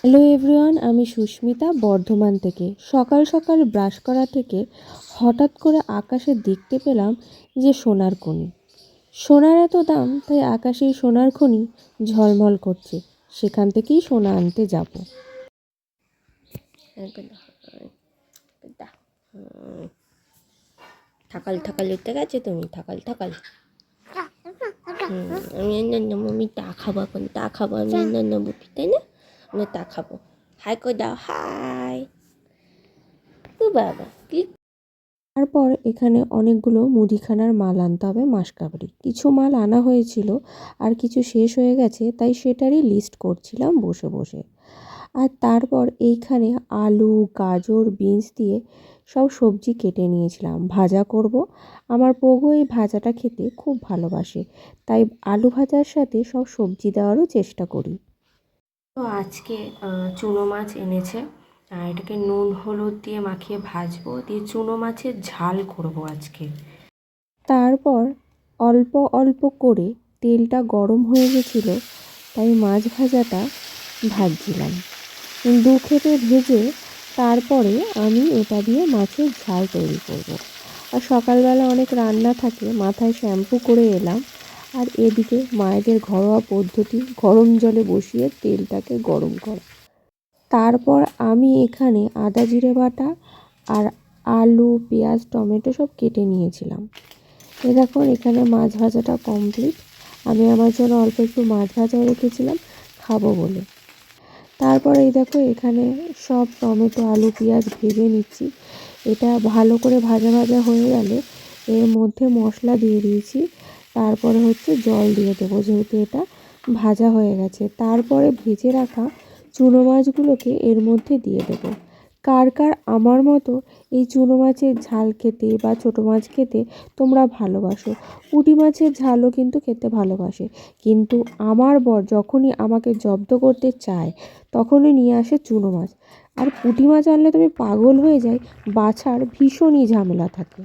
Hello everyone, আমি সুস্মিতা বর্ধমান থেকে। সকাল সকাল ব্রাশ করা থেকে হঠাৎ করে আকাশে দেখতে পেলাম যে সোনার খনি। সোনার এত দাম, তাই আকাশে সোনার খনি ঝলমল করছে। সেখান থেকেই সোনা আনতে যাব। থাকাল থাকাল উঠতে গেছে তুমি, থাকাল থাকাল। আমি আমি তা খাবো, এখন তা খাবো, আমি নেবো, তাই না? আমি তা খাবো। হাই করে দাও, হাই। ও বাবা, কি! তারপর এখানে অনেকগুলো মুদিখানার মাল আনতে হবে, মাসকাবাড়ি কিছু মাল আনা হয়েছিল, আর কিছু শেষ হয়ে গেছে, তাই সেটারই লিস্ট করছিলাম বসে বসে। আর তারপর এইখানে আলু, গাজর, বিনস দিয়ে সব সবজি কেটে নিয়েছিলাম, ভাজা করব। আমার পোগো এই ভাজাটা খেতে খুব ভালোবাসে, তাই আলু ভাজার সাথে সব সবজি দেওয়ারও চেষ্টা করি। তো আজকে চুনো মাছ এনেছে, এটাকে নুন হলুদ দিয়ে মাখিয়ে ভাজবো, দিয়ে চুনো মাছের ঝাল করব আজকে। তারপর অল্প অল্প করে তেলটা গরম হয়ে গেছিলো, তাই মাছ ভাজাটা ভাজছিলাম। দু খেপে ভেজে তারপরে আমি এটা দিয়ে মাছের ঝাল তৈরি করব। আর সকালবেলা অনেক রান্না থাকে, মাথায় শ্যাম্পু করে এলাম। আর এদিকে মায়েদের ঘরোয়া পদ্ধতি, গরম জলে বসিয়ে তেলটাকে গরম করা। তারপর আমি এখানে আদা জিরে বাটা আর আলু, পেঁয়াজ, টমেটো সব কেটে নিয়েছিলাম। দেখুন এখানে মাছ ভাজাটা কমপ্লিট। আমি আমার জন্য অল্প একটু মাছ ভাজাও রেখেছিলাম খাবো বলে। তারপর এই দেখো এখানে সব টমেটো, আলু, পেঁয়াজ ভেজে নিচ্ছি। এটা ভালো করে ভাজা ভাজা হয়ে গেলে এর মধ্যে মশলা দিয়ে দিয়েছি। তারপরে জল দিয়ে দেবো, যেহেতু এটা ভাজা হয়ে গেছে। তারপরে ভেজে রাখা চুনো মাছগুলোকে এর মধ্যে দিয়ে দেবো। কার কার আমার মতো এই চুনো মাছের ঝাল খেতে বা ছোটো মাছ খেতে তোমরা ভালোবাসো? পুঁটি মাছের ঝালও কিন্তু খেতে ভালোবাসে, কিন্তু আমার বর যখনই আমাকে জব্দ করতে চায় তখনই নিয়ে আসে চুনো মাছ। আর পুঁটি মাছ আনলে তুমি পাগল হয়ে যায়, বাছার ভীষণই ঝামেলা থাকে।